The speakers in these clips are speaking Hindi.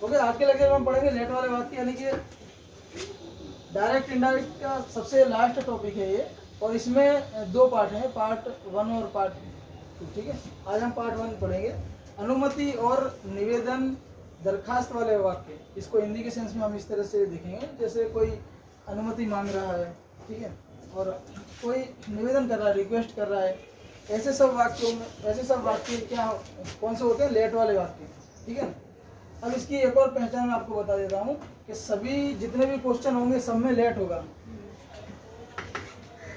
ओके, आज के लेक्चर में हम पढ़ेंगे लेट वाले वाक्य, यानी कि डायरेक्ट इनडायरेक्ट का सबसे लास्ट टॉपिक है ये, और इसमें दो पार्ट हैं, पार्ट 1 और पार्ट 2। ठीक है, आज हम पार्ट 1 पढ़ेंगे। अनुमति और निवेदन दरखास्त वाले वाक्य, इसको हिंदी के सेंस में हम इस तरह से देखेंगे, जैसे कोई अनुमति मांग रहा है, ठीक है, और कोई निवेदन कर रहा है, रिक्वेस्ट कर रहा है, ऐसे सब वाक्यों में, ऐसे सब वाक्य क्या कौन से होते हैं? लेट वाले वाक्य। ठीक है, अब इसकी एक और पहचान मैं आपको बता देता हूँ कि सभी जितने भी क्वेश्चन होंगे सब में लेट होगा।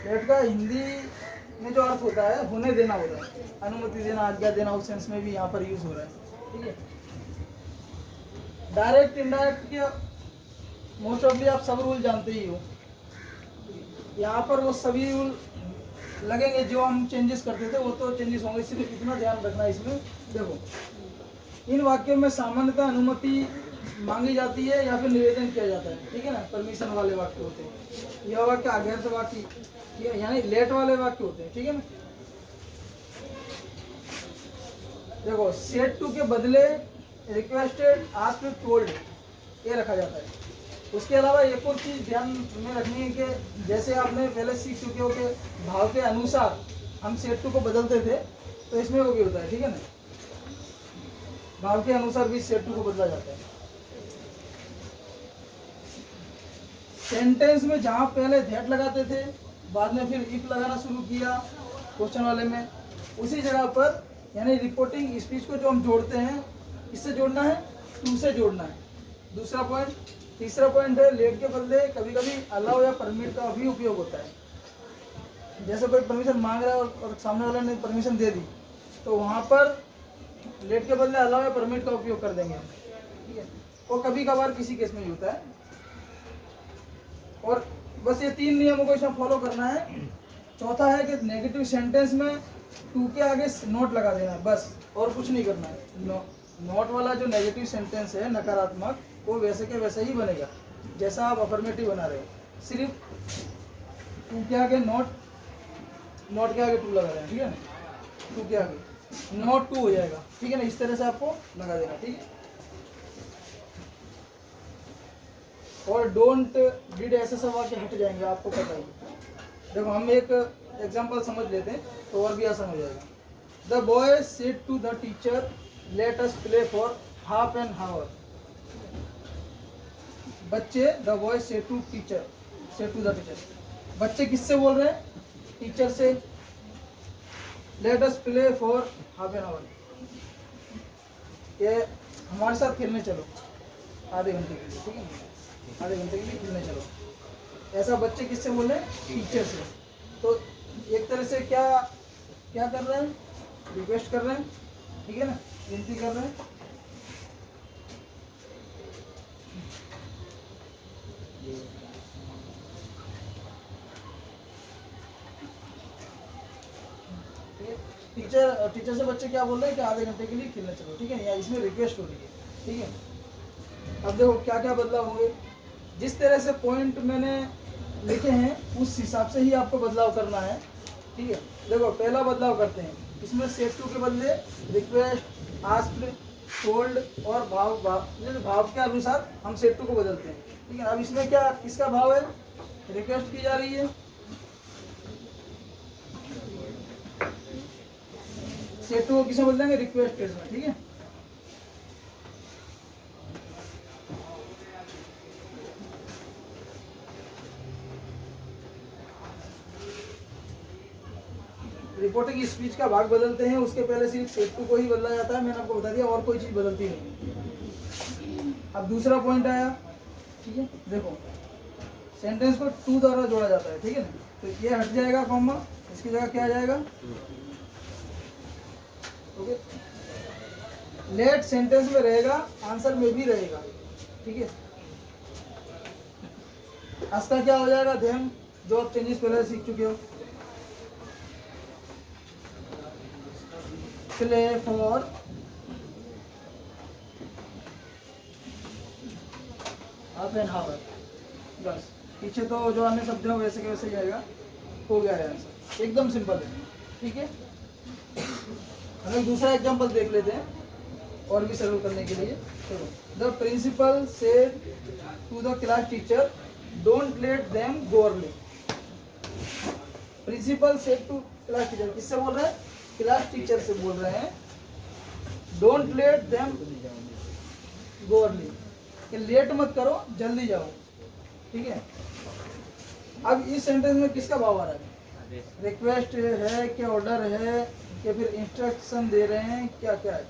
लेट का हिंदी में जो अर्थ होता है होने देना होता है, अनुमति देना, आज्ञा देना, उस सेंस में भी यहाँ पर यूज हो रहा है। ठीक है, डायरेक्ट इनडायरेक्ट के मोस्ट ऑफली आप सब रूल जानते ही हो। यहाँ पर वो सभी रूल लगेंगे जो हम चेंजेस करते थे, वो तो चेंजेस होंगे, सिर्फ इतना ध्यान रखना है इसमें। देखो, इन वाक्यों में सामान्यतः अनुमति मांगी जाती है या फिर निवेदन किया जाता है। ठीक है ना, परमिशन वाले वाक्य होते हैं। यह वाक्य अगेंस्ट वाक्य यानी लेट वाले वाक्य होते हैं। ठीक है ना, देखो, सेड टू के बदले रिक्वेस्टेड, आस्क्ड, टोल्ड, ये रखा जाता है। उसके अलावा एक और चीज ध्यान में रखनी है कि जैसे आपने पहले सीख चुके हो कि भाव के अनुसार हम सेड टू को बदलते थे, तो इसमें वो भी होता है। ठीक है ना, भाव के अनुसार भी सेड टू को बदला जाता है। सेंटेंस में जहां पहले दैट लगाते थे, बाद में फिर इफ लगाना शुरू किया क्वेश्चन वाले में, उसी जगह पर यानी रिपोर्टिंग स्पीच को जो हम जोड़ते हैं, किससे जोड़ना है? टू से जोड़ना है। दूसरा पॉइंट। तीसरा पॉइंट है, लेट के बदले कभी कभी अलाउ या परमिट का भी उपयोग होता है। जैसे कोई परमिशन मांग रहा है और सामने वाले ने परमिशन दे दी, तो वहां पर लेट के बदले अलाउ या परमिट का उपयोग कर देंगे। ठीक है, और कभी कभार किसी केस में होता है। और बस ये 3 नियमों को इसमें फॉलो करना है। चौथा है कि नेगेटिव सेंटेंस में टू के आगे नोट लगा देना है, बस, और कुछ नहीं करना है। नोट वाला जो नेगेटिव सेंटेंस है, नकारात्मक, वो वैसे के वैसे ही बनेगा जैसा आप अफर्मेटिव बना रहे हो। सिर्फ टू के आगे नोट के आगे टू लगा देना। ठीक है, टू के आगे नोट टू हो जाएगा। ठीक है ना, इस तरह से आपको लगा देना। ठीक है, और डोंट, डिड, ऐसे सब वाक्य हट जाएंगे, आपको पता ही। देखो, हम एक एग्जांपल समझ लेते हैं तो और भी आसान हो जाएगा। The boy said to the teacher, let us play for half an hour. बच्चे, the boy said to teacher, said to the teacher, बच्चे किससे बोल रहे हैं? टीचर से। Let us play for half an hour, ये हमारे साथ खेलने चलो आधे घंटे के लिए। ठीक है, आधे घंटे के लिए खेलने चलो, ऐसा बच्चे किससे बोल रहे हैं? टीचर से। तो एक तरह से क्या कर रहे हैं? रिक्वेस्ट कर रहे हैं। ठीक है ना, विनती कर रहे हैं। टीचर से बच्चे क्या बोल रहे हैं कि आधे घंटे के लिए खेलने चलो। ठीक है, या इसमें रिक्वेस्ट हो रही है। ठीक है, अब देखो क्या क्या बदलाव होंगे। जिस तरह से पॉइंट मैंने लिखे हैं उस हिसाब से ही आपको बदलाव करना है। ठीक है, देखो, पहला बदलाव करते हैं। इसमें सेड टू के बदले रिक्वेस्ट, आस्क्ड, टोल्ड और भाव के अनुसार हम सेड टू को बदलते हैं। ठीक है, अब इसमें क्या, किसका भाव है? रिक्वेस्ट की जा रही है। सेड टू को किसमें बदलेंगे? रिक्वेस्टेड में। ठीक है, रिपोर्टिंग स्पीच का भाग बदलते हैं, उसके पहले सिर्फ सेड टू को ही बदला जाता है। मैंने आपको बता दिया, और कोई चीज बदलती नहीं। अब दूसरा पॉइंट आया। ठीक है, देखो, सेंटेंस को टू द्वारा जोड़ा जाता है। ठीक है ना, तो ये हट जाएगा कॉमा, इसकी जगह क्या आ जाएगा? ओके, लेट सेंटेंस में रहेगा, आंसर में भी रहेगा। ठीक है, इसका क्या हो जाएगा? देम, जो आप चेंजेस पहले सीख चुके हो। Play for half an our, बस, पीछे तो जो अन्य शब्द है वैसे के वैसे ही आएगा। हो गया है आंसर, एकदम सिंपल है। ठीक है, हम एक दूसरा एग्जांपल देख लेते हैं। और भी सरल करने के लिए। चलो, the principal said to the class teacher don't let them go early. Principal said to class teacher, किससे बोल रहे हैं? क्लास टीचर से बोल रहे हैं। Don't let them go early, कि लेट मत करो, जल्दी जाओ। ठीक है, अब इस सेंटेंस में किसका भाव आ रहा है? रिक्वेस्ट है क्या, ऑर्डर है, या फिर इंस्ट्रक्शन दे रहे हैं, क्या क्या है?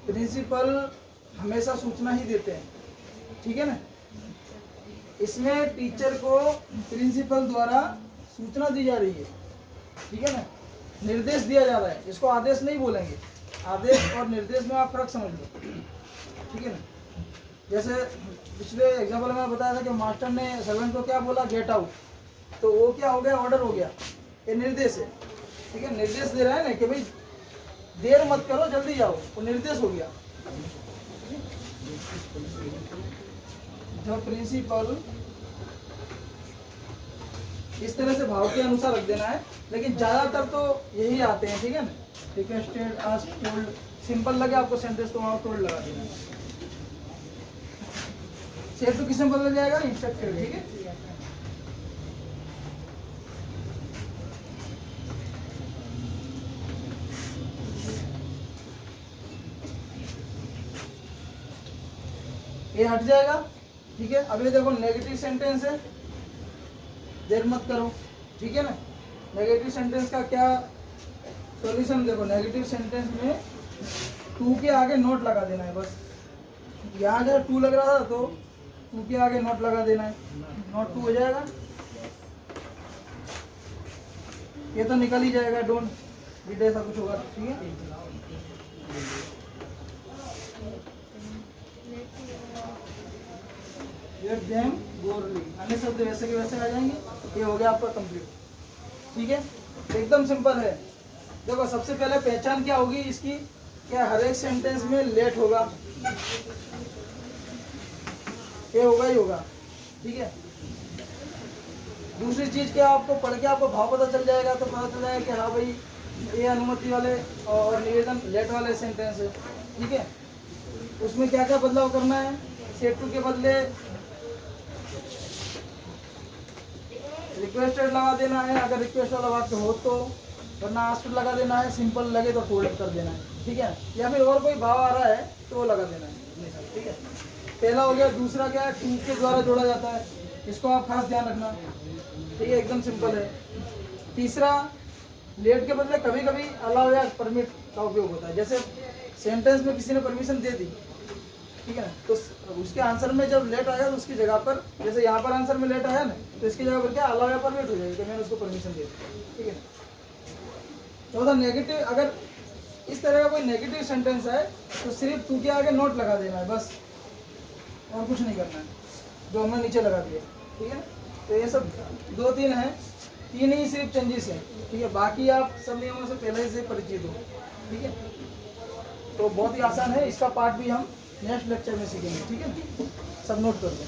प्रिंसिपल हमेशा सूचना ही देते हैं, ठीक है ना। इसमें टीचर को प्रिंसिपल द्वारा सूचना दी जा रही है, ठीक है ना, निर्देश दिया जा रहा है। इसको आदेश नहीं बोलेंगे, आदेश और निर्देश में आप फर्क समझ लो, ठीक है ना। जैसे पिछले एग्जाम्पल में बताया था कि मास्टर ने सर्वेंट को क्या बोला, गेट आउट, तो वो क्या हो गया, ऑर्डर हो गया, ये निर्देश है, ठीक है। निर्देश दे रहा है ना कि भाई देर मत करो, जल्दी जाओ, वो निर्देश हो गया। जब प्रिंसिपल, इस तरह से भाव के अनुसार रख देना है, लेकिन ज्यादातर तो यही आते हैं, ठीक है ना। रिक्वेस्टेड, आस्क्ड, टोल्ड, सिंपल लगे आपको सेंटेंस तो वहां टोल्ड लगा देना। सेड टू किसमें बदल जाएगा, इंस्ट्रक्टेड, ठीक है। ये हट जाएगा, ठीक है। अभी देखो नेगेटिव सेंटेंस है, देर मत करो, ठीक है ना। नेगेटिव सेंटेंस का क्या सॉल्यूशन, देखो नेगेटिव सेंटेंस में टू के आगे नोट लगा देना है बस। यहाँ जब टू लग रहा था तो टू के आगे नोट लगा देना है, नोट टू हो जाएगा। ये तो निकल ही जाएगा, डोंट डिड ऐसा कुछ होगा, ठीक है। लेट देम गो अर्ली, अन्य शब्द वैसे के वैसे आ जाएंगे। ये हो गया आपका कंप्लीट, ठीक है। एकदम सिंपल है। देखो सबसे पहले पहचान क्या होगी इसकी, क्या हर एक सेंटेंस में लेट होगा, ये होगा ही होगा, ठीक है। दूसरी चीज क्या, आपको पढ़ के आपको भाव पता चल जाएगा, तो पता चल जाएगा कि हाँ भाई ये अनुमति वाले और निवेदन लेट वाले सेंटेंस है, ठीक है। उसमें क्या क्या बदलाव करना है, सेड टू के बदले रिक्वेस्टेड लगा देना है, अगर रिक्वेस्ट वाला वाक्य हो तो, वरना आस्क्ड लगा देना है, सिंपल लगे तो टोल्ड कर देना है, ठीक है। या फिर और कोई भाव आ रहा है तो वो लगा देना है, ठीक है। पहला हो गया। दूसरा क्या है, टू के द्वारा जोड़ा जाता है, इसको आप खास ध्यान रखना, ठीक है, एकदम सिंपल है। तीसरा, लेट के बदले कभी कभी अलाउ या परमिट का उपयोग होता है। जैसे सेंटेंस में किसी ने परमिशन दे दी, ठीक है ना, तो उसके आंसर में जब लेट आया तो उसकी जगह पर, जैसे यहाँ पर आंसर में लेट आया ना, तो इसकी जगह पर क्या अलाउ या परमिट हो जाएगी, तो मैंने उसको परमिशन दे दी, ठीक है। चौथा, नेगेटिव, अगर इस तरह का कोई नेगेटिव सेंटेंस है तो सिर्फ टू के आगे नोट लगा देना है बस, और कुछ नहीं करना है, जो हमने नीचे लगा दिया, ठीक है। तो ये सब दो तीन है, तीन ही सिर्फ चेंजेस हैं, ठीक है। बाकी आप सब नियमों से पहले से परिचित हो, ठीक है। तो बहुत ही आसान है, इसका पार्ट भी हम नेक्स्ट लेक्चर में सीखेंगे, ठीक है। सब नोट कर दें।